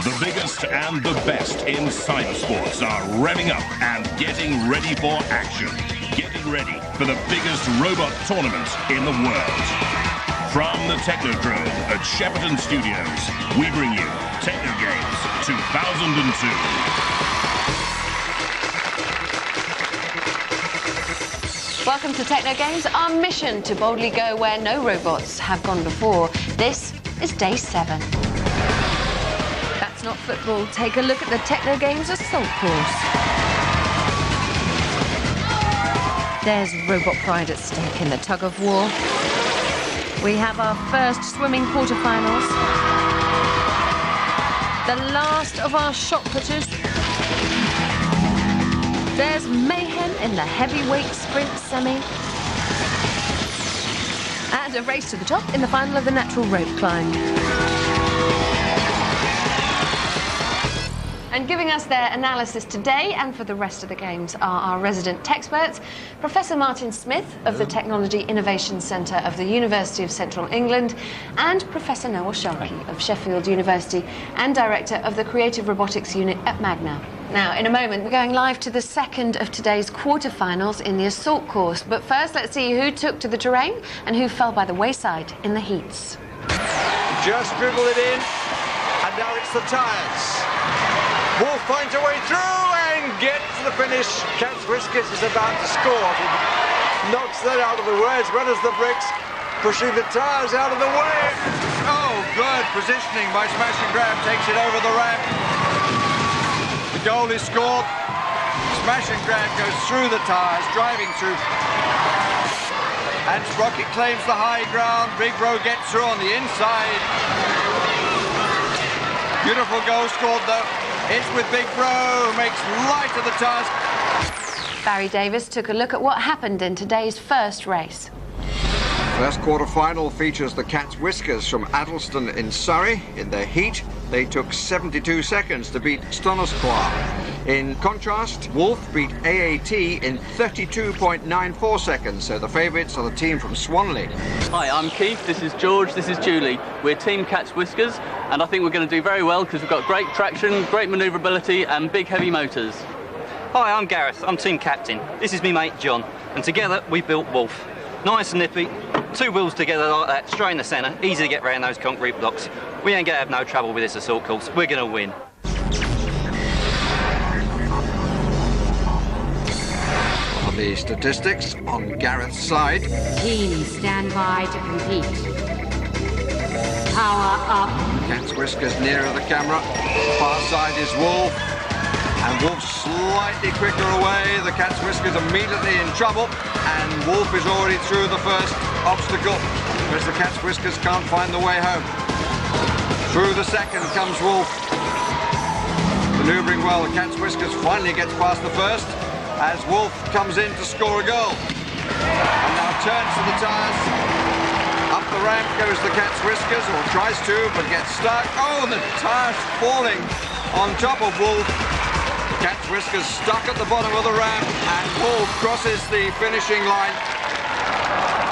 The biggest and the best in cybersports are revving up and getting ready for action. Getting ready for the biggest robot tournament in the world. From the Technodrome at Shepperton Studios, we bring you Techno Games 2002. Welcome to Techno Games, our mission to boldly go where no robots have gone before. This is day 7. That's not football. Take a look at the Techno Games assault course. There's robot pride at stake in the tug of war. We have our first swimming quarterfinals. The last of our shot putters. There's mayhem in the heavyweight sprint semi. And a race to the top in the final of the natural rope climb. And giving us their analysis today and for the rest of the games are our resident Techsperts, Professor Martin Smith of the Technology Innovation Centre of the University of Central England and Professor Noel Sharkey of Sheffield University and Director of the Creative Robotics Unit at Magna. Now, in a moment, we're going live to the second of today's quarterfinals in the assault course. But first, let's see who took to the terrain and who fell by the wayside in the heats. Just dribble it in, and now it's the tyres. Wolf finds a way through and gets to the finish. Cat's Whiskers is about to score. He knocks that out of the way as well as the bricks, pushing the tyres out of the way. Oh, good positioning by Smash and Grab, takes it over the ramp. The goal is scored. Smash and Grab goes through the tyres, driving through. And Sprocket claims the high ground. Big Bro gets through on the inside. Beautiful goal scored though. It's with Big Bro, who makes light of the task. Barry Davis took a look at what happened in today's first race. First quarter-final features the Cat's Whiskers from Addleston in Surrey. In their heat, they took 72 seconds to beat Stonosqua. In contrast, Wolf beat AAT in 32.94 seconds, so the favourites are the team from Swanley. Hi, I'm Keith, this is George, this is Julie. We're Team Cat's Whiskers, and I think we're going to do very well because we've got great traction, great manoeuvrability and big heavy motors. Hi, I'm Gareth, I'm Team Captain. This is me mate John, and together we built Wolf. Nice and nippy, 2 wheels together like that, straight in the centre, easy to get round those concrete blocks. We ain't going to have no trouble with this assault course, we're going to win. The statistics on Gareth's side. Teams stand by to compete. Power up. Cat's Whiskers nearer the camera. Far side is Wolf. And Wolf slightly quicker away. The Cat's Whiskers immediately in trouble. And Wolf is already through the first obstacle, whereas the Cat's Whiskers can't find the way home. Through the second comes Wolf. Manoeuvring well, the Cat's Whiskers finally gets past the first as Wolf comes in to score a goal. And now turns to the tyres. Up the ramp goes the Cat's Whiskers, or tries to, but gets stuck. Oh, the tyres falling on top of Wolf. Cat's Whiskers stuck at the bottom of the ramp, and Wolf crosses the finishing line.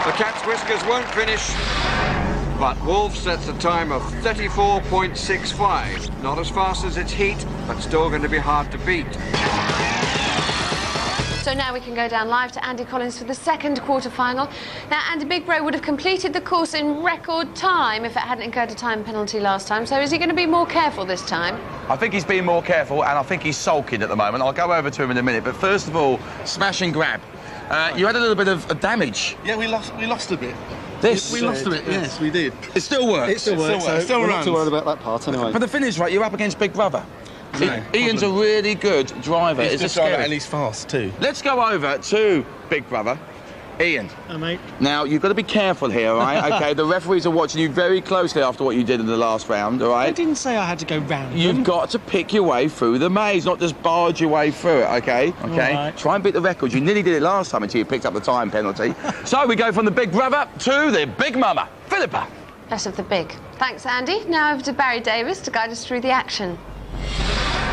The Cat's Whiskers won't finish, but Wolf sets a time of 34.65. Not as fast as its heat, but still going to be hard to beat. So now we can go down live to Andy Collins for the second quarter-final. Now, Andy, Big Bro would have completed the course in record time if it hadn't incurred a time penalty last time. So is he going to be more careful this time? I think he's being more careful, and I think he's sulking at the moment. I'll go over to him in a minute. But first of all, Smash and Grab. You had a little bit of damage. Yeah, we lost a bit. This? We lost a bit, yes, we did. It still works? It still works, so still we're runs. not too worried about that part anyway. But the thing is, right, you're up against Big Brother. No, Ian's a really good driver. He's It's a good driver, scary. and he's fast too. Let's go over to Big Brother. Ian. Hello, mate. Now, you've got to be careful here, all right? OK, the referees are watching you very closely after what you did in the last round, all right? I didn't say I had to go round. You've got to pick your way through the maze, not just barge your way through it, OK? OK? Right. Try and beat the record. You nearly did it last time until you picked up the time penalty. So we go from the Big Brother to the Big Mama, Philippa. Less of the big. Thanks, Andy. Now over to Barry Davis to guide us through the action.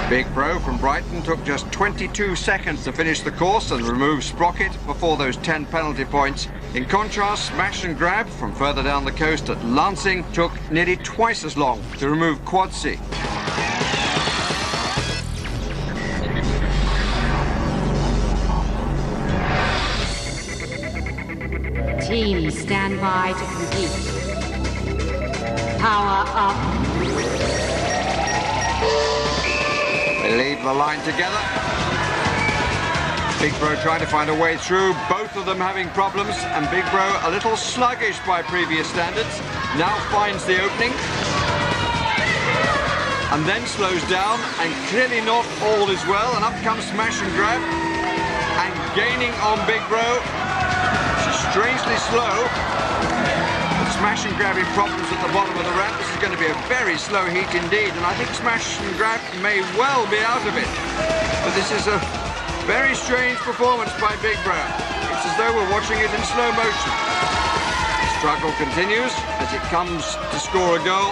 Big Bro from Brighton took just 22 seconds to finish the course and remove Sprocket before those 10 penalty points. In contrast, Smash and Grab from further down the coast at Lancing took nearly twice as long to remove Quadsy. Teams stand by to compete. Power up. They leave the line together. Big Bro trying to find a way through, both of them having problems, and Big Bro a little sluggish by previous standards, now finds the opening, and then slows down, and clearly not all is well, and up comes Smash and Grab, and gaining on Big Bro. She's strangely slow. Smash and Grab in problems at the bottom of the ramp. This is going to be a very slow heat indeed, and I think Smash and Grab may well be out of it. But this is a very strange performance by Big Bro. It's as though we're watching it in slow motion. The struggle continues as it comes to score a goal.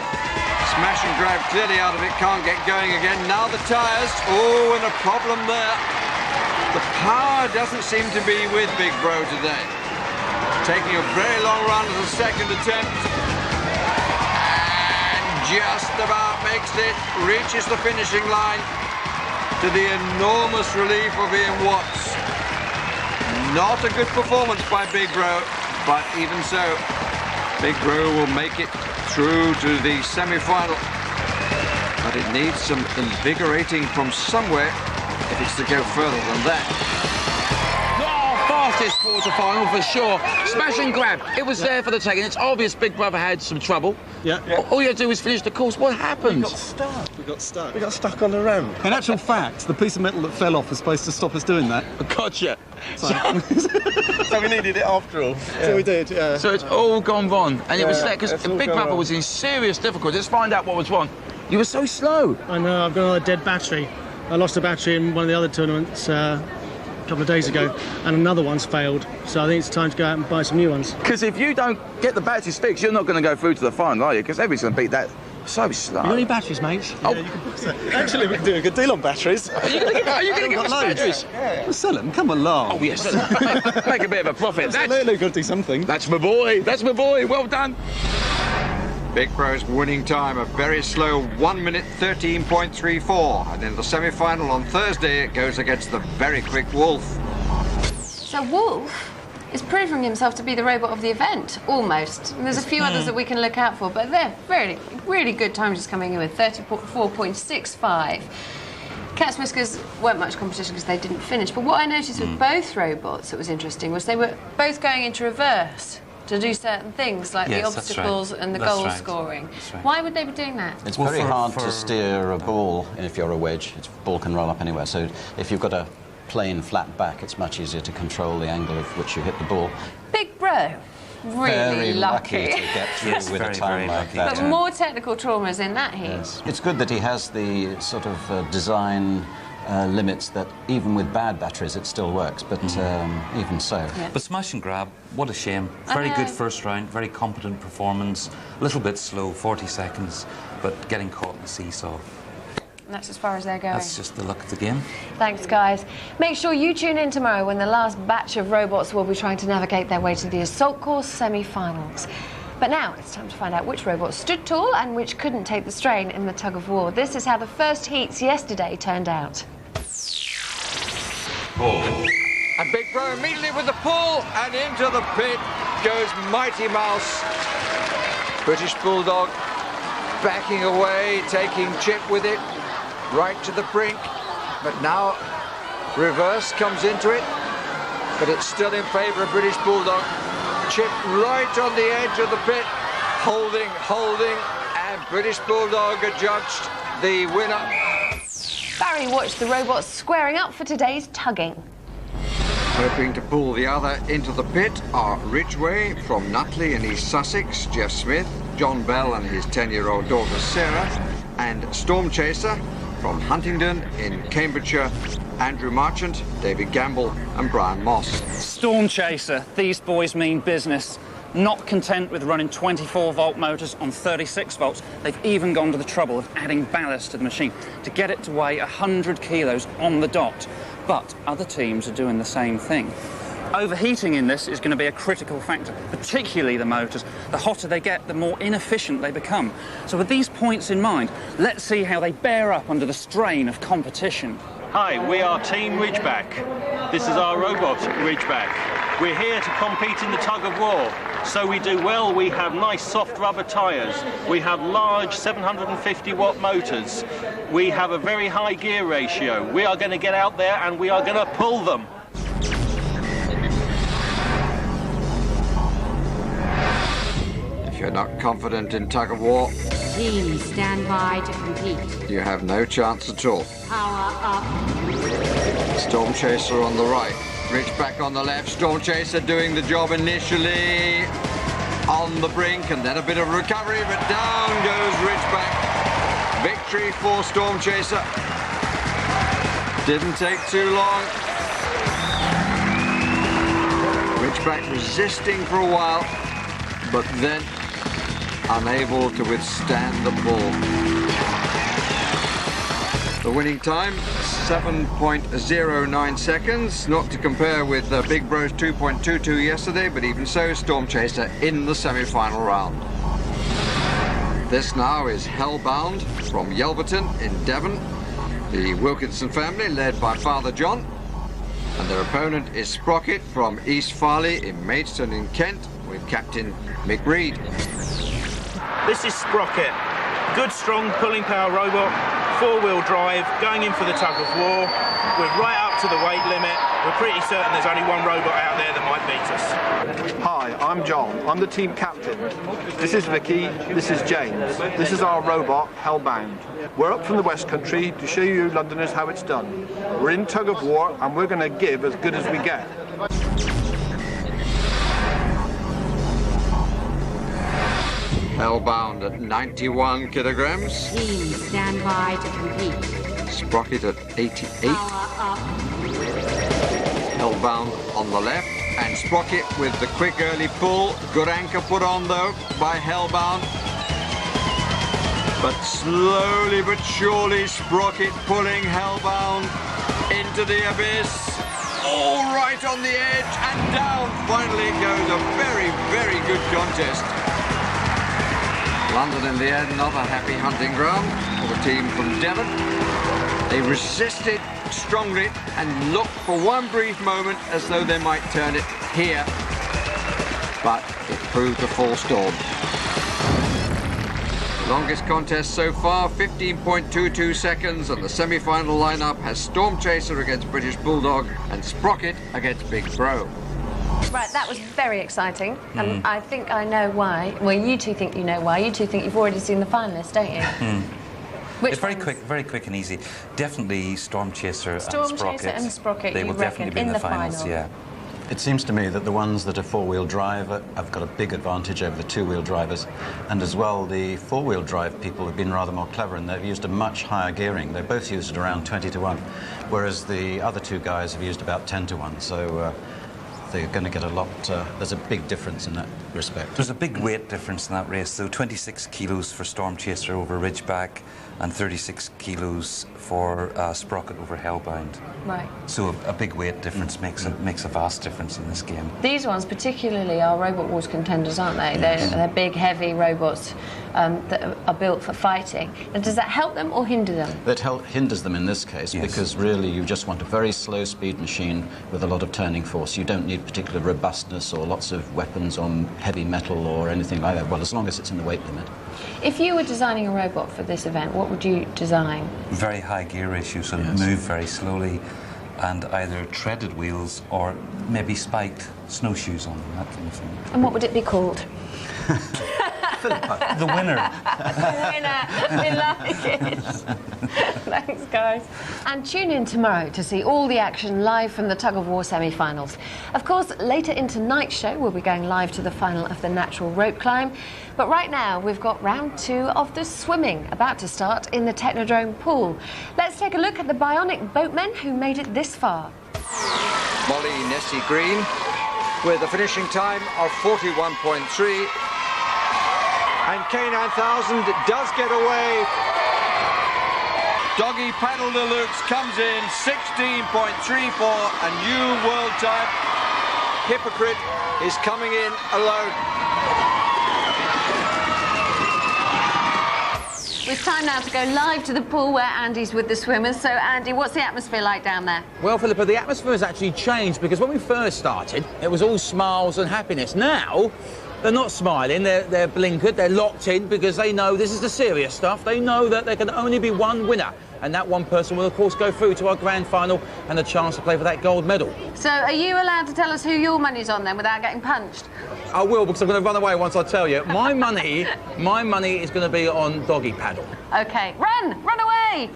Smash and Grab clearly out of it, can't get going again. Now the tyres, oh, and a problem there. The power doesn't seem to be with Big Bro today. Taking a very long run as a second attempt. And just about makes it, reaches the finishing line, to the enormous relief of Ian Watts. Not a good performance by Big Bro, but even so, Big Bro will make it through to the semi-final. But it needs some invigorating from somewhere if it's to go further than that. Fastest quarter-final for sure. Smash and Grab. It was there for the taking. It's obvious Big Brother had some trouble. Yeah. All you had to do was finish the course. What happened? We got stuck on the ramp. In actual fact, the piece of metal that fell off was supposed to stop us doing that. Gotcha. So, So we needed it after all. so we did, yeah. So it's all gone wrong. And it was there because it's all Big gone Brother wrong. was in serious difficulty. Let's find out what was wrong. You were so slow. I know, I've got a dead battery. I lost a battery in one of the other tournaments a couple of days ago, and another one's failed. So I think it's time to go out and buy some new ones. Because if you don't get the batteries fixed, you're not going to go through to the final, are you? Because everybody's going to beat that so slow. You got any batteries, mate? Oh, Actually, we can do a good deal on batteries. are you going to give us batteries? We'll sell them, come along. Oh, yes. Make a bit of a profit. Absolutely, got to do something. That's my boy. That's my boy. Well done. Big Bro's winning time, a very slow 1 minute 13.34. And in the semi-final on Thursday, it goes against the very quick Wolf. So Wolf is proving himself to be the robot of the event, almost. And there's a few others that we can look out for, but they're really good times just coming in with 34.65. Cat's Whiskers weren't much competition because they didn't finish, but what I noticed with both robots that was interesting was they were both going into reverse to do certain things like the obstacles and the goal scoring. Why would they be doing that? It's very hard to steer a ball if you're a wedge. The ball can roll up anywhere, so if you've got a plain flat back, it's much easier to control the angle of which you hit the ball. Big Bro, really Very lucky. to get through with a time like that. But more technical traumas in that heat. Yes. It's good that he has the sort of design limits that even with bad batteries it still works, but even so. Yeah. But Smash and Grab, what a shame. Very good first round, very competent performance, a little bit slow, 40 seconds, but getting caught in the seesaw. And that's as far as they're going. That's just the luck of the game. Thanks, guys. Make sure you tune in tomorrow when the last batch of robots will be trying to navigate their way to the assault course semi-finals. But now it's time to find out which robots stood tall and which couldn't take the strain in the tug of war. This is how the first heats yesterday turned out. And Big Bro immediately with the pull, and into the pit goes Mighty Mouse. British Bulldog backing away, taking Chip with it, right to the brink. But now reverse comes into it, but it's still in favour of British Bulldog. Chip right on the edge of the pit, holding, and British Bulldog adjudged the winner. Barry watched the robots squaring up for today's tugging. Hoping to pull the other into the pit are Ridgway from Nutley in East Sussex, Jeff Smith, John Bell and his 10-year-old daughter Sarah, and Storm Chaser from Huntingdon in Cambridgeshire, Andrew Marchant, David Gamble and Brian Moss. Storm Chaser, these boys mean business. Not content with running 24-volt motors on 36 volts, they've even gone to the trouble of adding ballast to the machine to get it to weigh 100 kilos on the dot. But other teams are doing the same thing. Overheating in this is going to be a critical factor, particularly the motors. The hotter they get, the more inefficient they become. So with these points in mind, let's see how they bear up under the strain of competition. Hi, we are Team Ridgeback. This is our robot, Ridgeback. We're here to compete in the tug of war. So we do well. We have nice soft rubber tyres. We have large 750 watt motors. We have a very high gear ratio. We are going to get out there and we are going to pull them. If you're not confident in tug of war, Team, stand by to compete. you have no chance at all. Power up. Storm Chaser on the right, Ridgeback on the left. Storm Chaser doing the job initially on the brink, and then a bit of recovery, but down goes Ridgeback. Victory for Storm Chaser. Didn't take too long. Ridgeback resisting for a while, but then unable to withstand the pull. The winning time, 7.09 seconds, not to compare with Big Bro's 2.22 yesterday, but even so, Storm Chaser in the semi-final round. This now is Hellbound from Yelverton in Devon, the Wilkinson family led by Father John, and their opponent is Sprocket from East Farley in Maidstone in Kent with Captain Mick Reed. This is Sprocket. Good, strong, pulling power robot, four-wheel drive, going in for the tug of war. We're right up to the weight limit. We're pretty certain there's only one robot out there that might beat us. Hi, I'm John. I'm the team captain. This is Vicky. This is James. This is our robot, Hellbound. We're up from the West Country to show you Londoners how it's done. We're in tug of war and we're going to give as good as we get. Hellbound at 91 kilograms. Team, stand by to compete. Sprocket at 88. Power up. Hellbound on the left, and Sprocket with the quick early pull. Good anchor put on though by Hellbound. But slowly but surely, Sprocket pulling Hellbound into the abyss. All right on the edge and down. Finally it goes. A very, very good contest. London in the end, not a happy hunting ground for the team from Devon. They resisted strongly and looked for one brief moment as though they might turn it here, but it proved a false storm. Longest contest so far, 15.22 seconds, and the semi-final lineup has Storm Chaser against British Bulldog and Sprocket against Big Bro. Right, that was very exciting, and I think I know why. Well, you two think you know why. You two think you've already seen the finalists, don't you? It's very quick and easy. Definitely Storm Chaser and Sprocket. Storm Chaser and Sprocket, they you will reckon, definitely be in the finals, final. yeah. It seems to me that the ones that are four-wheel drive have got a big advantage over the two-wheel drivers. And as well, the four-wheel drive people have been rather more clever, and they've used a much higher gearing. They both used it around 20 to 1, whereas the other two guys have used about 10 to 1. So they're going to get a lot... there's a big difference in that respect. There's a big weight difference in that race, so 26 kilos for Storm Chaser over Ridgeback and 36 kilos for Sprocket over Hellbound. Right. So a big weight difference makes a vast difference in this game. These ones particularly are Robot Wars contenders, aren't they? They're big, heavy robots that are built for fighting. And does that help them or hinder them? That hinders them in this case, yes, because really you just want a very slow speed machine with a lot of turning force. You don't need particular robustness or lots of weapons on heavy metal or anything like that, well, as long as it's in the weight limit. If you were designing a robot for this event, what would you design? Very high gear ratio, so move very slowly, and either treaded wheels or maybe spiked snowshoes on them, that kind of thing. And what would it be called? The winner. The winner. We like it. Thanks, guys. And tune in tomorrow to see all the action live from the Tug of War semi-finals. Of course, later in tonight's show, we'll be going live to the final of the natural rope climb. But right now, we've got round 2 of the swimming about to start in the Technodrome pool. Let's take a look at the bionic boatmen who made it this far. Molly Nessie Green with a finishing time of 41.3. And K9000 does get away. Doggy Paddle Deluxe comes in 16.34, a new world time. Hypocrite is coming in alone. It's time now to go live to the pool where Andy's with the swimmers. So, Andy, what's the atmosphere like down there? Well, Philippa, the atmosphere has actually changed because when we first started, it was all smiles and happiness. Now, they're not smiling, they're blinkered, they're locked in because they know this is the serious stuff. They know that there can only be one winner, and that one person will, of course, go through to our grand final and a chance to play for that gold medal. So, are you allowed to tell us who your money's on then without getting punched? I will, because I'm going to run away once I tell you. My money is going to be on doggy paddle. OK, run away!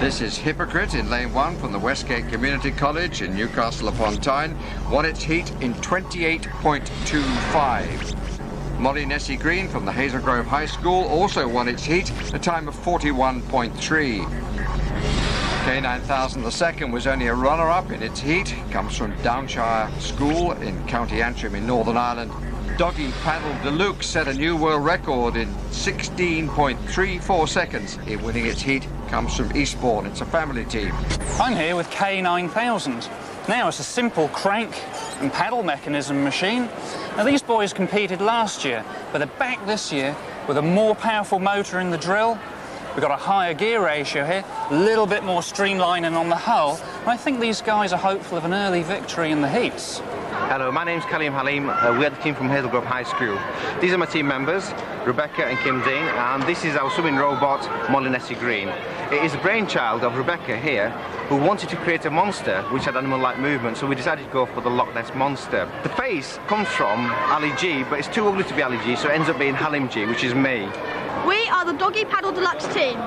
This is Hypocrite in lane 1 from the Westgate Community College in Newcastle upon Tyne. Won its heat in 28.25. Molly Nessie Green from the Hazel Grove High School also won its heat, a time of 41.3. K9000 the second was only a runner-up in its heat, comes from Downshire School in County Antrim in Northern Ireland. Doggy Paddle Deluxe set a new world record in 16.34 seconds in winning its heat, comes from Eastbourne. It's a family team. I'm here with K9000. Now it's a simple crank and paddle mechanism machine. Now these boys competed last year, but they're back this year with a more powerful motor in the drill. We've got a higher gear ratio here, a little bit more streamlining on the hull, and I think these guys are hopeful of an early victory in the heats. Hello, my name's Kalim Halim. We're the team from Hazel Grove High School. These are my team members, Rebecca and Kim Dean, and this is our swimming robot, Molly Nessie Green. It is a brainchild of Rebecca here, who wanted to create a monster which had animal-like movement, so we decided to go for the Loch Ness Monster. The face comes from Ali G, but it's too ugly to be Ali G, so it ends up being Halim G, which is me. We are the Doggy Paddle Deluxe team.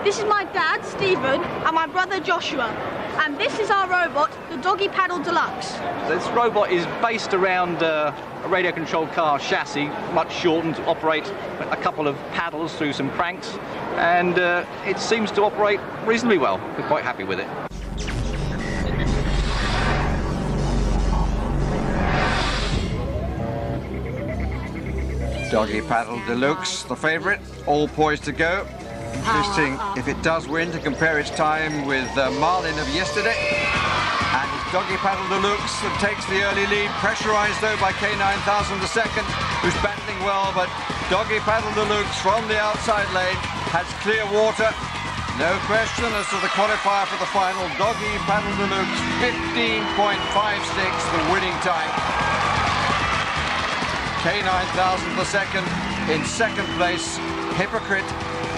This is my dad, Stephen, and my brother, Joshua. And this is our robot, the Doggy Paddle Deluxe. This robot is based around a radio-controlled car chassis, much shortened, to operate a couple of paddles through some cranks, and it seems to operate reasonably well. We're quite happy with it. Doggy Paddle Deluxe, the favourite, all poised to go. Interesting if it does win to compare its time with Marlin of yesterday. And it's Doggy Paddle Deluxe that takes the early lead, pressurised though by K9000 the second, who's battling well, but Doggy Paddle Deluxe from the outside lane has clear water. No question as to the qualifier for the final. Doggy Paddle Deluxe 15.56, the winning time. K9000 the second, in second place, Hypocrite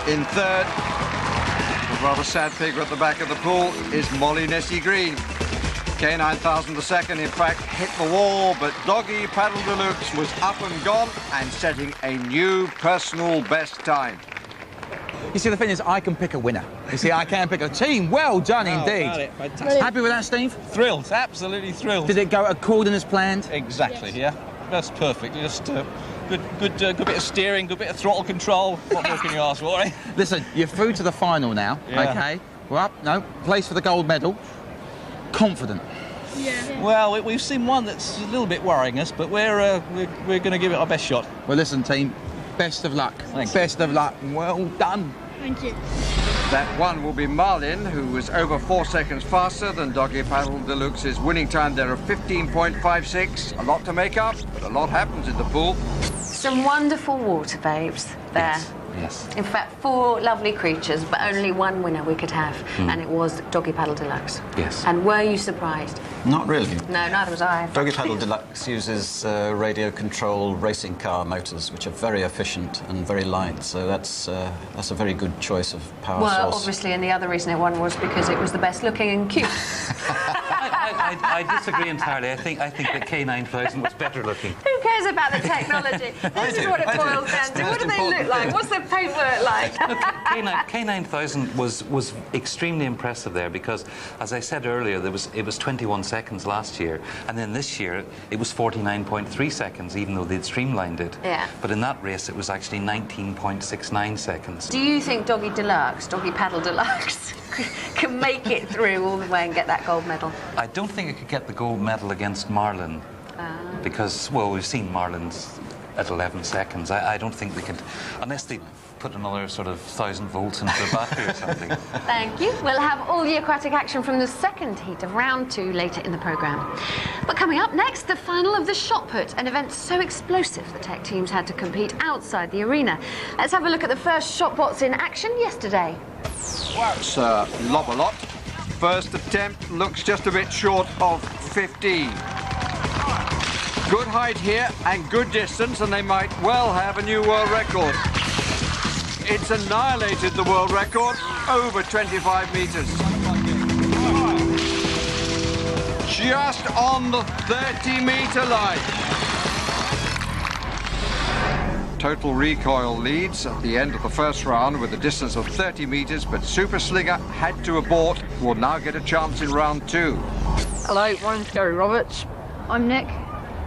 in third. The rather sad figure at the back of the pool is Molly Nessie Green. K9000 the second, in fact, hit the wall, but Doggy Paddle Deluxe was up and gone and setting a new personal best time. You see, the thing is, I can pick a winner. You see, I can pick a team. Well done indeed. Fantastic. Happy with that, Steve? Thrilled, absolutely thrilled. Did it go according as planned? Exactly, yeah. That's perfect. Just good bit of steering, good bit of throttle control. What more can you ask for, eh? Listen, you're through to the final now, OK? We're up, no, place for the gold medal. Confident. Yeah. Well, we've seen one that's a little bit worrying us, but we're going to give it our best shot. Well, listen, team, best of luck. Best of luck. Well done. Thank you. That one will be Marlin, who was over 4 seconds faster than Doggy Paddle Deluxe's winning time there of 15.56. A lot to make up, but a lot happens in the pool. Some wonderful water babes there. Yes. In fact, 4 lovely creatures, but only one winner we could have, and it was Doggy Paddle Deluxe. Yes. And were you surprised? Not really. No, neither was I. Doggy Paddle Deluxe uses radio control racing car motors, which are very efficient and very light, so that's a very good choice of power source. Well, obviously, and the other reason it won was because it was the best looking and cute. I disagree entirely. I think that K9000 was better looking. Who cares about the technology? This is what it boils down to. What do they look like? What's the paintwork like? K9000 was extremely impressive there because, as I said earlier, it was 21 seconds last year, and then this year it was 49.3 seconds, even though they'd streamlined it. Yeah. But in that race, it was actually 19.69 seconds. Do you think Doggy Paddle Deluxe, can make it through all the way and get that gold medal? I don't think it could get the gold medal against Marlin because, well, we've seen Marlin's at 11 seconds. I don't think they could, unless they put another sort of 1,000 volts into the battery or something. Thank you. We'll have all the aquatic action from the second heat of round 2 later in the programme. But coming up next, the final of the shot put, an event so explosive the tech teams had to compete outside the arena. Let's have a look at the first shot bots in action yesterday. It's lob a lot. First attempt looks just a bit short of 15. Good height here and good distance, and they might well have a new world record. It's annihilated the world record, over 25 metres. Just on the 30-metre line. Total Recoil leads at the end of the first round with a distance of 30 metres, but Super Slinger had to abort, will now get a chance in round 2. Hello, my name's Gary Roberts. I'm Nick.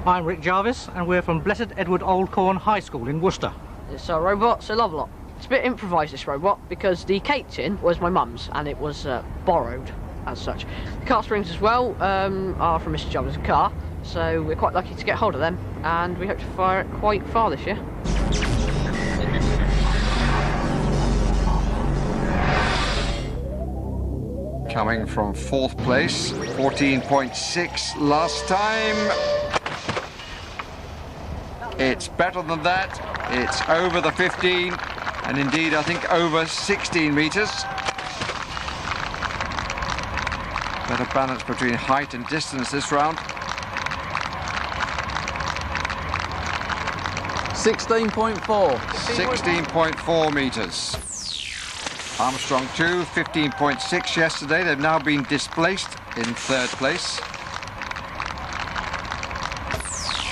I'm Rick Jarvis, and we're from Blessed Edward Old Corn High School in Worcester. It's a robot, so love a lot. It's a bit improvised, this robot, because the cake tin was my mum's, and it was borrowed as such. The car springs as well are from Mr. Jarvis' car, so we're quite lucky to get hold of them, and we hope to fire it quite far this year. Coming from 4th place, 14.6 last time. It's better than that. It's over the 15, and indeed I think over 16 metres. Better balance between height and distance this round. 16.4. 16.4 metres. Armstrong 2, 15.6 yesterday. They've now been displaced in 3rd place.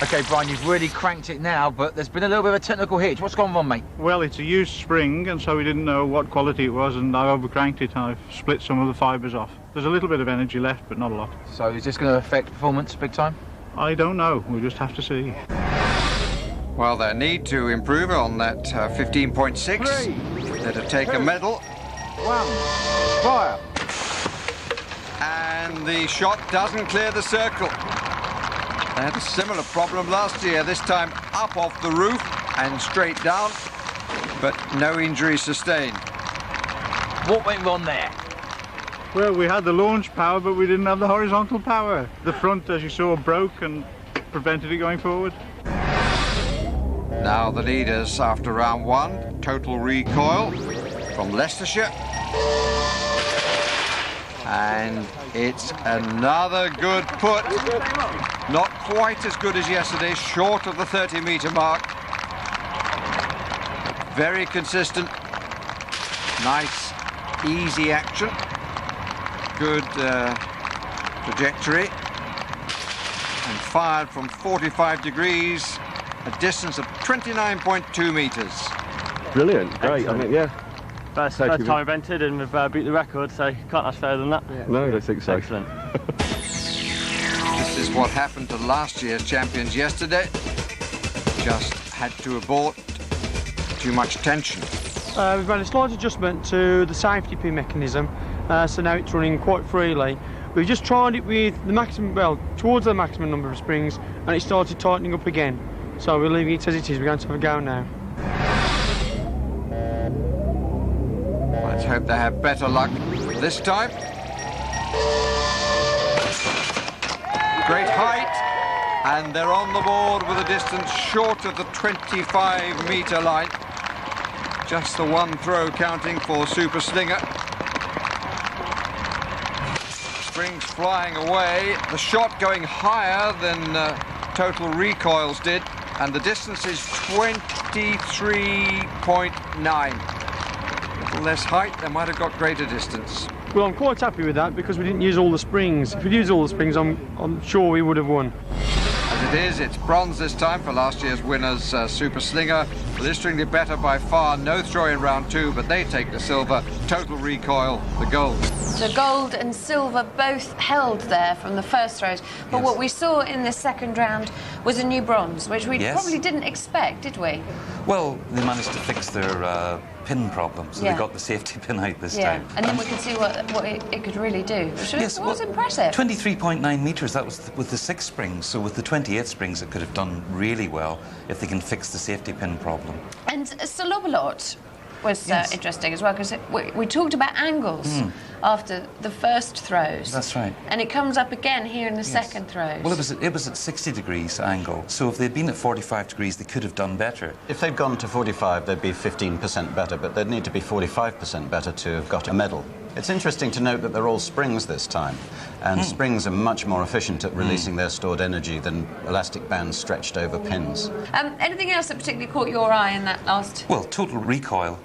OK, Brian, you've really cranked it now, but there's been a little bit of a technical hitch. What's gone wrong, mate? Well, it's a used spring, and so we didn't know what quality it was, and I overcranked it, and I've split some of the fibres off. There's a little bit of energy left, but not a lot. So is this going to affect performance big time? I don't know. We'll just have to see. Well, they need to improve on that 15.6. They're to take a medal. 1, fire. And the shot doesn't clear the circle. They had a similar problem last year, this time up off the roof and straight down, but no injury sustained. What went wrong there? Well, we had the launch power, but we didn't have the horizontal power. The front, as you saw, broke and prevented it going forward. Now the leaders after round 1, Total Recoil from Leicestershire. And it's another good put. Not quite as good as yesterday, short of the 30-metre mark. Very consistent. Nice, easy action. Good trajectory. And fired from 45 degrees, a distance of 29.2 metres. Brilliant, great. I mean, yeah. First time invented, and we've beat the record, so can't ask further than that. Yeah. No, I don't think so. Excellent. This is what happened to last year's champions yesterday. Just had to abort. Too much tension. We've had a slight adjustment to the safety pin mechanism, so now it's running quite freely. We've just tried it with the maximum, well, towards the maximum number of springs, and it started tightening up again. So we're leaving it as it is. We're going to have a go now. Let's hope they have better luck this time. Great height, and they're on the board with a distance short of the 25-metre line. Just the one throw counting for Super Slinger. Springs flying away, the shot going higher than Total Recoils did, and the distance is 23.9. Less height, they might have got greater distance. Well, I'm quite happy with that because we didn't use all the springs. If we'd used all the springs, I'm sure we would have won. As it is, it's bronze this time for last year's winners, Super Slinger. Blisteringly better by far, no throw in round 2, but they take the silver. Total Recoil, the gold. So gold and silver both held there from the first throws. But Yes. what we saw in this second round was a new bronze, which we probably didn't expect, did we? Well, they managed to fix their pin problem, so Yeah. they got the safety pin out this time. And then we could see what it could really do, which was impressive. 23.9 metres, that was with the 6 springs, so with the 28 springs it could have done really well if they can fix the safety pin problem. And Salobalot, was interesting as well, because we talked about angles after the first throws. That's right. And it comes up again here in the second throws. Well, it was at 60 degrees angle, so if they'd been at 45 degrees, they could have done better. If they'd gone to 45, they'd be 15% better, but they'd need to be 45% better to have got a medal. It's interesting to note that they're all springs this time, and springs are much more efficient at releasing their stored energy than elastic bands stretched over pins. Anything else that particularly caught your eye in that last? Well, total recoil.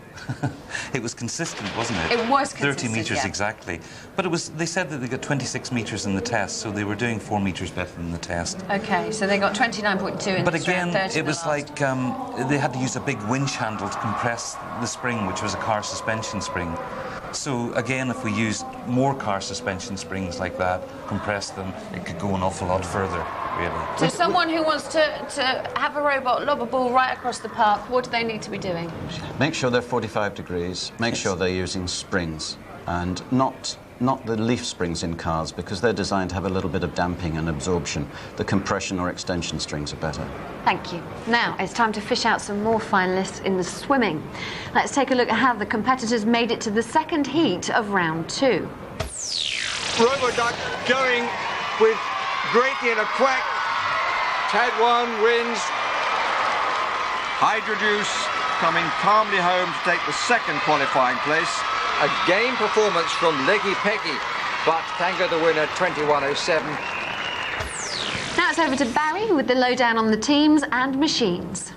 It was consistent, wasn't it? It was consistent, 30 metres yeah. exactly. But they said that they got 26 metres in the test, so they were doing 4 metres better than the test. Okay, so they got 29.2 in But the again, 30 it was like they had to use a big winch handle to compress the spring, which was a car suspension spring. So again, if we used more car suspension springs like that, compress them, it could go an awful lot further, really. So someone who wants to have a robot lob a ball right across the park, what do they need to be doing? Make sure they're 45 degrees, make sure they're using springs, and not the leaf springs in cars, because they're designed to have a little bit of damping and absorption. The compression or extension strings are better. Thank you. Now it's time to fish out some more finalists in the swimming. Let's take a look at how the competitors made it to the second heat of round 2. Roboduck going with great deal of quack. Tad 1 wins. Hydrojuice coming calmly home to take the second qualifying place. A game performance from Leggy Peggy, but Tango the winner, 21.07. Now it's over to Barry with the lowdown on the teams and machines.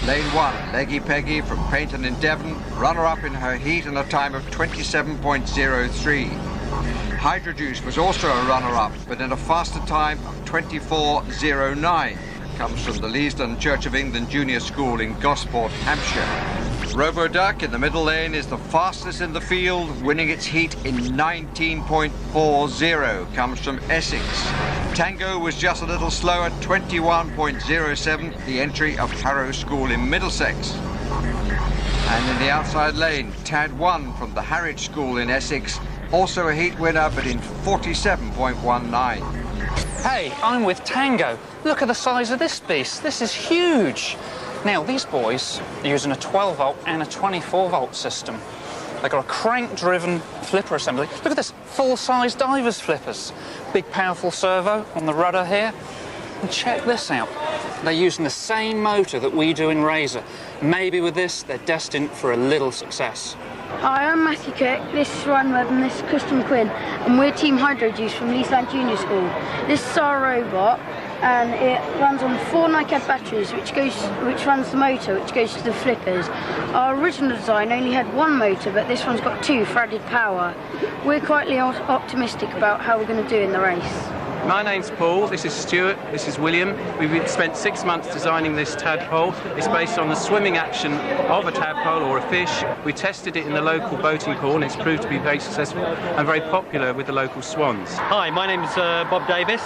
Lane 1, Leggy Peggy from Paynton in Devon, runner-up in her heat and a time of 27.03. Hydrojuice was also a runner-up, but in a faster time of 24.09. Comes from the Leasden Church of England Junior School in Gosport, Hampshire. Roboduck in the middle lane is the fastest in the field, winning its heat in 19.40. Comes from Essex. Tango was just a little slower, 21.07, the entry of Harrow School in Middlesex. And in the outside lane, Tad 1 from the Harwich School in Essex, also a heat winner, but in 47.19. Hey, I'm with Tango. Look at the size of this beast. This is huge. Now, these boys are using a 12-volt and a 24-volt system. They've got a crank-driven flipper assembly. Look at this, full-size divers flippers. Big, powerful servo on the rudder here. And check this out. They're using the same motor that we do in Razor. Maybe with this, they're destined for a little success. Hi, I'm Matthew Kirk, this is Ryan Webb and this is Custom Quinn, and we're Team Hydrojuice from Leasland Junior School. This is our robot, and it runs on 4 NiCad batteries, which runs the motor, which goes to the flippers. Our original design only had 1 motor, but this one's got 2 for added power. We're quite optimistic about how we're going to do in the race. My name's Paul, this is Stuart, this is William. We've spent 6 months designing this tadpole. It's based on the swimming action of a tadpole or a fish. We tested it in the local boating pool and it's proved to be very successful and very popular with the local swans. Hi, my name's Bob Davis.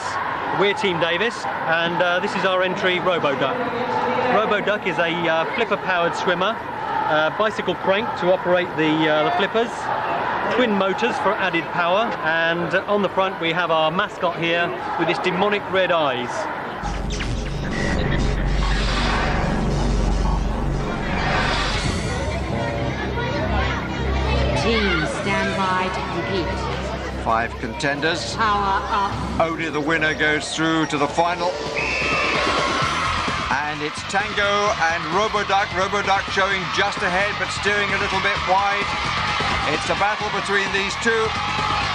We're Team Davis, and this is our entry, Roboduck. Roboduck is a flipper-powered swimmer, bicycle crank to operate the flippers, twin motors for added power, and on the front we have our mascot here with his demonic red eyes. Teams stand by to compete. 5 contenders. Power up. Only the winner goes through to the final. And it's Tango and Roboduck. Roboduck showing just ahead but steering a little bit wide. It's a battle between these two,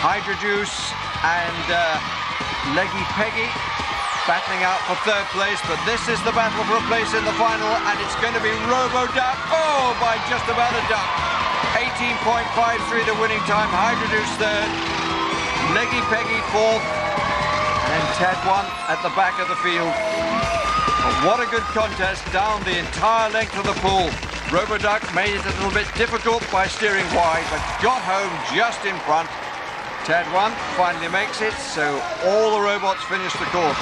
Hydrojuice and Leggy Peggy, battling out for 3rd place, but this is the battle for a place in the final, and it's going to be Roboduck, by just about a duck. 18.53 the winning time, Hydrojuice 3rd, Leggy Peggy 4th, and Tad 1 at the back of the field. But what a good contest down the entire length of the pool. Roboduck made it a little bit difficult by steering wide, but got home just in front. Tad 1 finally makes it, so all the robots finish the course.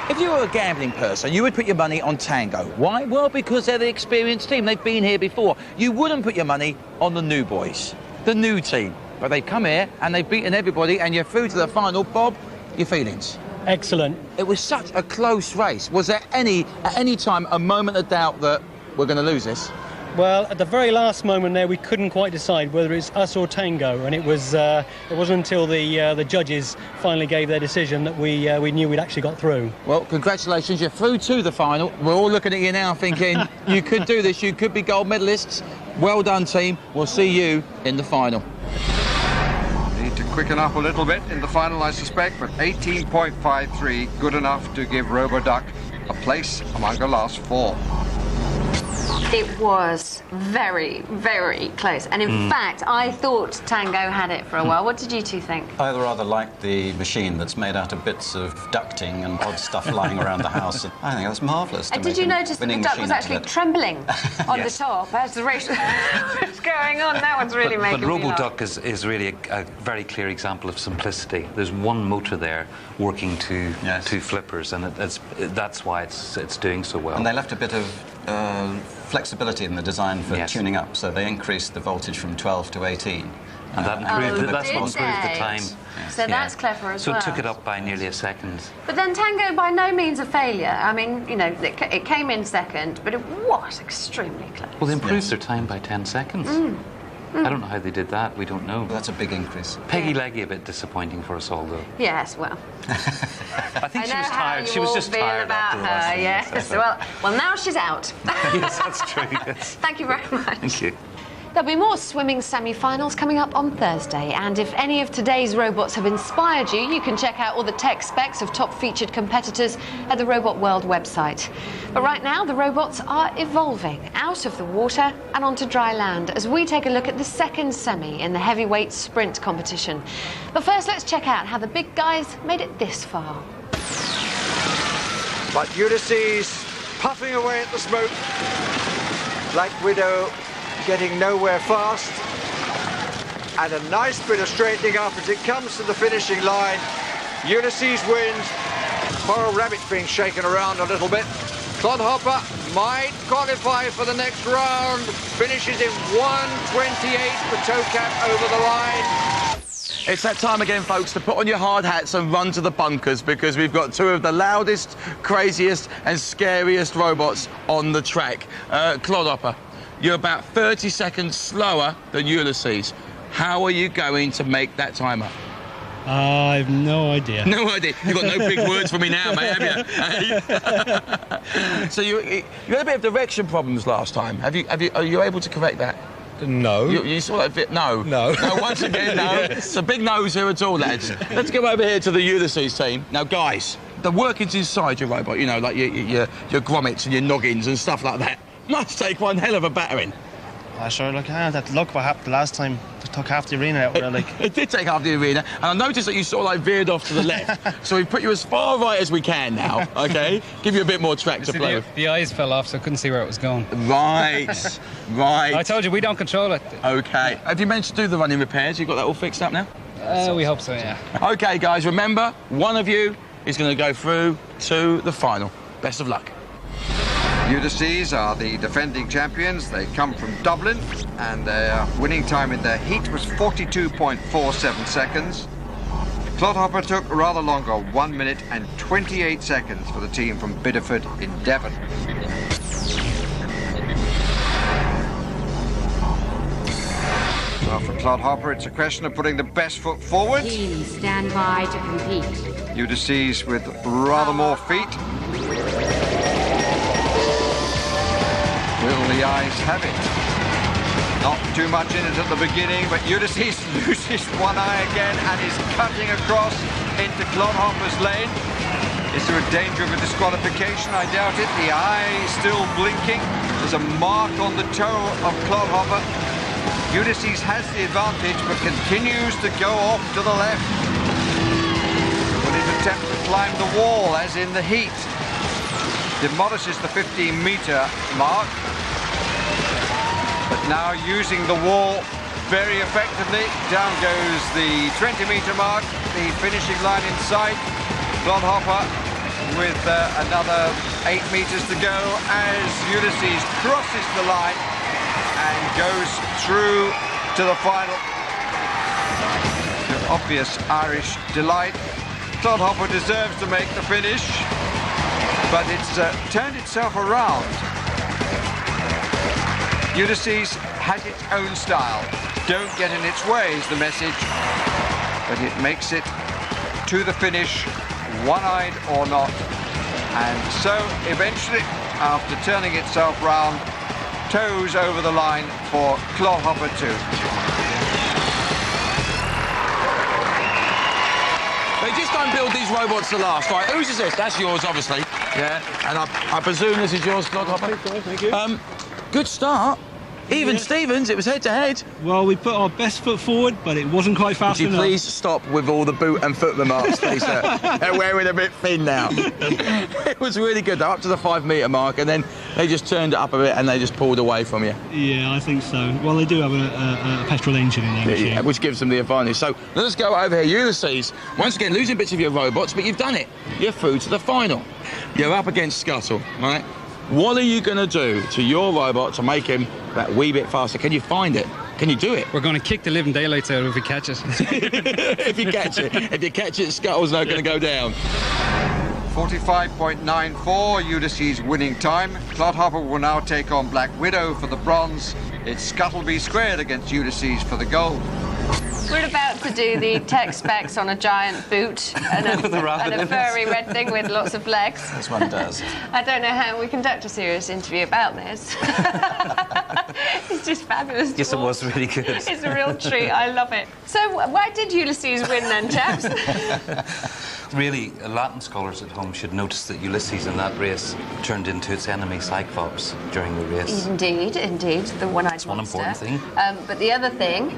If you were a gambling person, you would put your money on Tango. Why? Well, because they're the experienced team. They've been here before. You wouldn't put your money on the new boys, the new team. But they've come here and they've beaten everybody, and you're through to the final. Bob, your feelings? Excellent. It was such a close race. Was there at any time a moment of doubt that we're going to lose this? Well, at the very last moment there, we couldn't quite decide whether it's us or Tango, and it wasn't until the judges finally gave their decision that we knew we'd actually got through. Well, congratulations, you're through to the final. We're all looking at you now thinking, you could do this, you could be gold medalists. Well done, team. We'll see you in the final. Need to quicken up a little bit in the final, I suspect, but 18.53, good enough to give RoboDuck a place among the last 4. It was very, very close. And in fact, I thought Tango had it for a while. What did you two think? I rather like the machine that's made out of bits of ducting and odd stuff lying around the house. I think that's marvellous. Did you notice that the duck was actually trembling on the top as the race was going on? That one's really making me laugh. But RoboDuck is really a very clear example of simplicity. There's one motor there working two flippers, and that's why it's doing so well. And they left a bit of flexibility in the design for tuning up, so they increased the voltage from 12 to 18. And that improved, that's what improved the time. So that's clever as well. So it took it up by nearly a second. But then Tango, by no means a failure. I mean, you know, it came in second, but it was extremely close. Well, they improved their time by 10 seconds. I don't know how they did that. We don't know. Well, that's a big increase. Peggy Leggy, a bit disappointing for us all, though. Yes, well. I think she was tired. She was just tired about her. Yes. Well, now she's out. Yes, that's true. Yes. Thank you very much. Thank you. There'll be more swimming semi-finals coming up on Thursday, and if any of today's robots have inspired you, you can check out all the tech specs of top featured competitors at the Robot World website. But right now, the robots are evolving out of the water and onto dry land as we take a look at the second semi in the heavyweight sprint competition. But first, let's check out how the big guys made it this far. But Ulysses puffing away at the smoke like Widow, getting nowhere fast, and a nice bit of straightening up as it comes to the finishing line. Ulysses wins. Poor Rabbit's being shaken around a little bit. Clodhopper might qualify for the next round. Finishes in 1:28, the toe cap over the line. It's that time again, folks, to put on your hard hats and run to the bunkers, because we've got two of the loudest, craziest and scariest robots on the track. Clodhopper, you're about 30 seconds slower than Ulysses. How are you going to make that time up? I have no idea. No idea. You've got no big words for me now, mate, have you? So you had a bit of direction problems last time. Are you able to correct that? No. You saw that bit? No. No. No, once again, no. It's a big nose here at all, lads. Let's go over here to the Ulysses team. Now, guys, the workings inside your robot, you know, like your grommets and your noggins and stuff like that, must take one hell of a battering. Sure, look, I had to look what happened the last time. It took half the arena out, really. It did take half the arena, and I noticed that you sort of like veered off to the left. So we've put you as far right as we can now, OK? Give you a bit more track to play with. The eyes fell off, so I couldn't see where it was going. Right, right. I told you, we don't control it. OK. Have you managed to do the running repairs? You got that all fixed up now? We hope so, yeah. OK, guys, remember, one of you is going to go through to the final. Best of luck. Ulysses are the defending champions. They come from Dublin, and their winning time in their heat was 42.47 seconds. Clodhopper took rather longer, 1 minute and 28 seconds for the team from Bideford in Devon. Well, for Clodhopper, it's a question of putting the best foot forward. Team stand by to compete. Ulysses with rather more feet. Will the eyes have it? Not too much in it at the beginning, but Ulysses loses one eye again and is cutting across into Clodhopper's lane. Is there a danger of a disqualification? I doubt it. The eye is still blinking. There's a mark on the toe of Clodhopper. Ulysses has the advantage, but continues to go off to the left. Will he attempt to climb the wall, as in the heat? Demolishes the 15-metre mark, but now using the wall very effectively. Down goes the 20-metre mark, the finishing line in sight. Clodhopper with another 8 metres to go as Ulysses crosses the line and goes through to the final. To obvious Irish delight. Clodhopper deserves to make the finish, but it's turned itself around. Ulysses has its own style. Don't get in its way is the message, but it makes it to the finish, one-eyed or not. And so eventually, after turning itself round, toes over the line for Clodhopper 2. They just don't build these robots to last. Right, whose is this? That's yours, obviously. Yeah, and I presume this is yours, Clodhopper? Thank you. Good start. Even Stevens, it was head-to-head. Well, we put our best foot forward, but it wasn't quite fast enough. Would you please stop with all the boot and foot remarks, please, sir? They're wearing a bit thin now. It was really good, up to the 5 metre mark, and then they just turned it up a bit and they just pulled away from you. Yeah, I think so. Well, they do have a petrol engine in there, yeah, which gives them the advantage. So let us go over here. Ulysses, once again, losing bits of your robots, but you've done it. You're through to the final. You're up against Scuttle, right? What are you going to do to your robot to make him that wee bit faster? Can you find it? Can you do it? We're going to kick the living daylights out if we catch it. If you catch it. If you catch it, Scuttle's not going to go down. 45.94, Ulysses winning time. Clodhopper will now take on Black Widow for the bronze. It's Scuttleby squared against Ulysses for the gold. We're about to do the tech specs on a giant boot and a furry red thing with lots of legs. This one does. I don't know how we conduct a serious interview about this. It's just fabulous. Yes, it was really good. It's a real treat. I love it. So why did Ulysses win then, chaps? Really, Latin scholars at home should notice that Ulysses in that race turned into its enemy Cyclops during the race. Indeed, indeed, the one-eyed monster. One important thing. But the other thing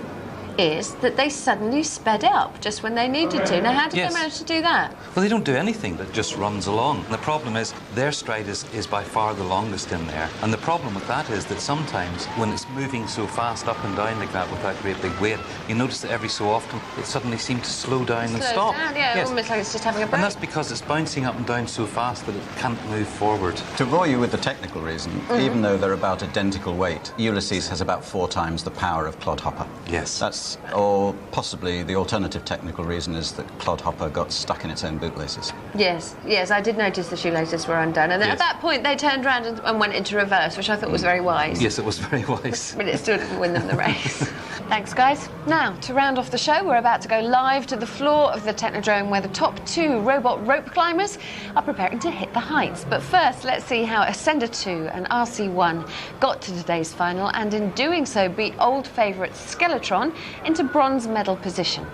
is that they suddenly sped up just when they needed to. Now, how did they manage to do that? Well, they don't do anything that just runs along. And the problem is their stride is by far the longest in there. And the problem with that is that sometimes when it's moving so fast up and down like that without great big weight, you notice that every so often it suddenly seems to slow down and stop. Yeah, almost like it's just having a break. And that's because it's bouncing up and down so fast that it can't move forward. To bore you with the technical reason, even though they're about identical weight, Ulysses has about 4 times the power of Clodhopper. Yes. That's, or possibly the alternative technical reason is that Clodhopper got stuck in its own bootlaces. Yes, yes, I did notice the shoelaces were undone. And then at that point, they turned around and went into reverse, which I thought was very wise. Yes, it was very wise. But it still didn't win them the race. Thanks, guys. Now, to round off the show, we're about to go live to the floor of the Technodrome where the top 2 robot rope climbers are preparing to hit the heights. But first, let's see how Ascender 2 and RC1 got to today's final, and in doing so, beat old favourite Skeletron into bronze medal position.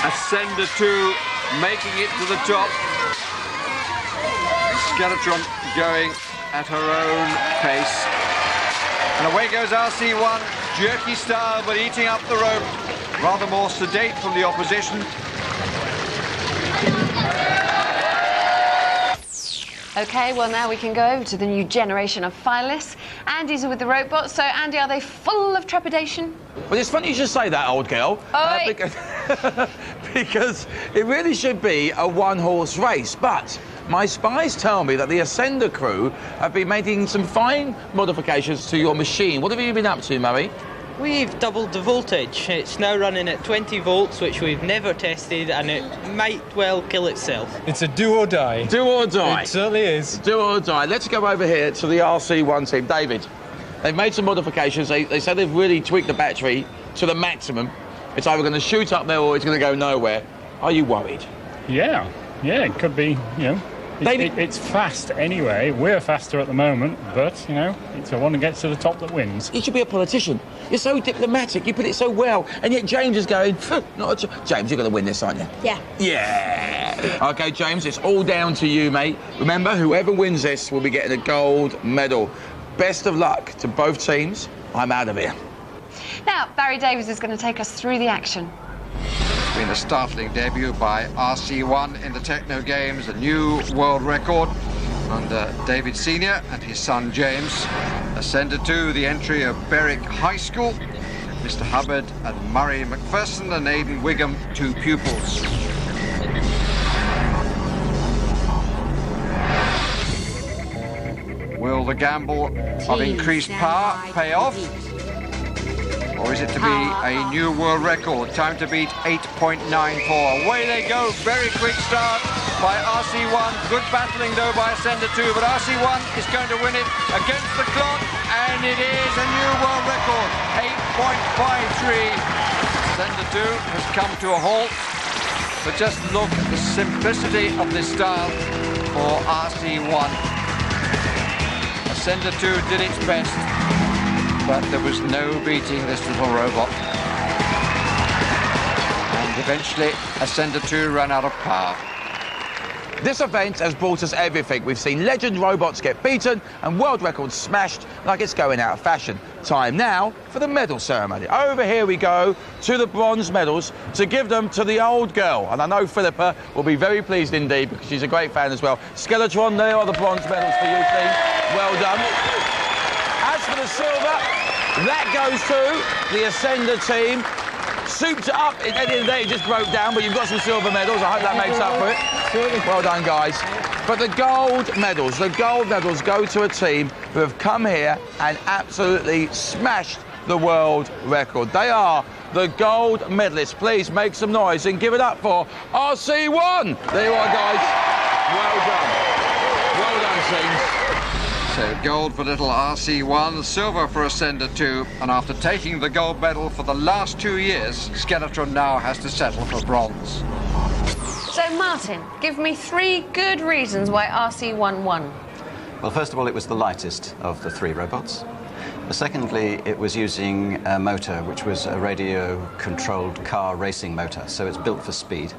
Ascender 2 making it to the top. Skeletron going at her own pace. And away goes RC1, jerky style, but eating up the rope. Rather more sedate from the opposition. OK, well, now we can go over to the new generation of finalists. Andy's with the robots. So, Andy, are they full of trepidation? Well, it's funny you should say that, old girl. Because it really should be a one-horse race. But my spies tell me that the Ascender crew have been making some fine modifications to your machine. What have you been up to, Murray? We've doubled the voltage. It's now running at 20 volts, which we've never tested, and it might well kill itself. It's a do or die. Do or die. It certainly is. Do or die. Let's go over here to the RC1 team. David, they've made some modifications. They say they've really tweaked the battery to the maximum. It's either going to shoot up there or it's going to go nowhere. Are you worried? Yeah, it could be, you know. It's fast anyway. We're faster at the moment, but, you know, it's the one that gets to the top that wins. You should be a politician. You're so diplomatic. You put it so well. And yet James is going, James, you're going to win this, aren't you? Yeah. Yeah. OK, James, it's all down to you, mate. Remember, whoever wins this will be getting a gold medal. Best of luck to both teams. I'm out of here. Now, Barry Davies is going to take us through the action. It's been a startling debut by RC1 in the Techno Games, a new world record under David Sr. and his son James. Ascender 2, the entry of Berwick High School. Mr. Hubbard and Murray McPherson and Aidan Wigham, 2 pupils. Will the gamble of increased power pay off? Or is it to be a new world record? Time to beat 8.94. Away they go. Very quick start by RC1. Good battling though by Ascender 2, but RC1 is going to win it against the clock, and it is a new world record. 8.53. Ascender 2 has come to a halt, but just look at the simplicity of this style for RC1. Ascender 2 did its best, but there was no beating this little robot. And eventually, Ascender 2 ran out of power. This event has brought us everything. We've seen legend robots get beaten and world records smashed like it's going out of fashion. Time now for the medal ceremony. Over here we go to the bronze medals to give them to the old girl. And I know Philippa will be very pleased indeed because she's a great fan as well. Skeletron, there are the bronze medals for you, team. Well done. As for the silver, that goes to the Ascender team. Souped it up. At the end of the day, it just broke down, but you've got some silver medals. I hope that makes up for it. Well done, guys. But the gold medals go to a team who have come here and absolutely smashed the world record. They are the gold medalists. Please make some noise and give it up for RC1. There you are, guys. Well done. Well done, teams. So gold for little RC1, silver for Ascender 2, and after taking the gold medal for the last 2 years, Skeletron now has to settle for bronze. So Martin, give me 3 good reasons why RC1 won. Well, first of all, it was the lightest of the 3 robots. Secondly, it was using a motor which was a radio-controlled car racing motor, so it's built for speed.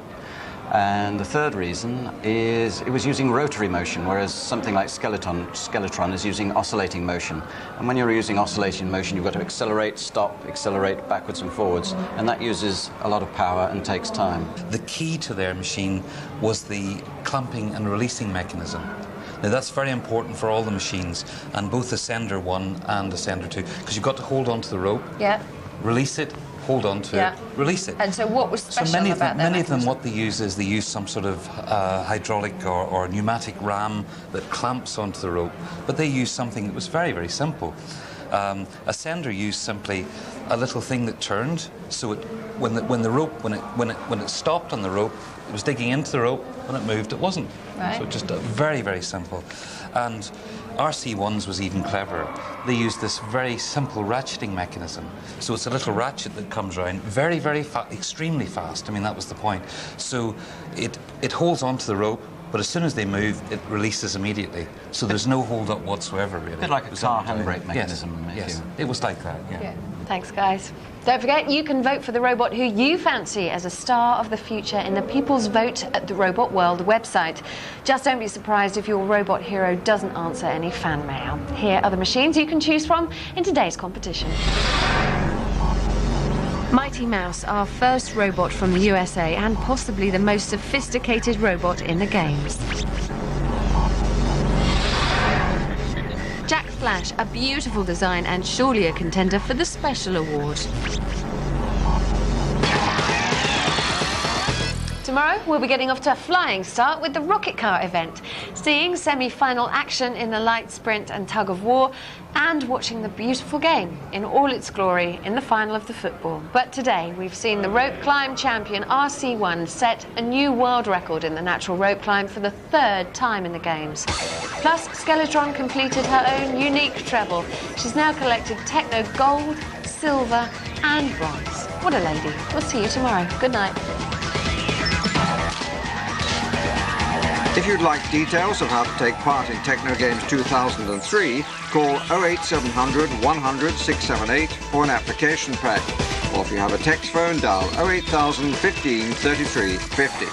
And the third reason is it was using rotary motion, whereas something like Skeletron is using oscillating motion. And when you're using oscillating motion, you've got to accelerate, stop, accelerate backwards and forwards, and that uses a lot of power and takes time. The key to their machine was the clamping and releasing mechanism. Now that's very important for all the machines, and both Ascender 1 and Ascender 2, because you've got to hold on to the rope, release it, hold on to it, release it. And so what was special about that many of them, what they use is they use some sort of hydraulic or pneumatic ram that clamps onto the rope, but they use something that was very, very simple. Ascender used simply a little thing that turned, so when it stopped on the rope, it was digging into the rope. When it moved, it wasn't. Right. So just very, very simple. And RC1's was even cleverer. They used this very simple ratcheting mechanism. So it's a little ratchet that comes around very, very fast, extremely fast. I mean, that was the point. So it holds onto the rope, but as soon as they move, it releases immediately. So there's no hold up whatsoever, really. A bit like a car handbrake mechanism. Yes, it was like that, yeah. Thanks, guys. Don't forget, you can vote for the robot who you fancy as a star of the future in the People's Vote at the Robot World website. Just don't be surprised if your robot hero doesn't answer any fan mail. Here are the machines you can choose from in today's competition. Mighty Mouse, our first robot from the USA and possibly the most sophisticated robot in the games. Jack Flash, a beautiful design and surely a contender for the Special Award. Tomorrow, we'll be getting off to a flying start with the rocket car event, seeing semi-final action in the light sprint and tug of war, and watching the beautiful game in all its glory in the final of the football. But today, we've seen the rope climb champion RC1 set a new world record in the natural rope climb for the 3rd time in the games. Plus, Skeletron completed her own unique treble. She's now collected Techno Gold, Silver, and Bronze. What a lady. We'll see you tomorrow. Good night. If you'd like details of how to take part in Techno Games 2003, call 08700 100 678 for an application pack. Or if you have a text phone, dial 08000 15 33 50.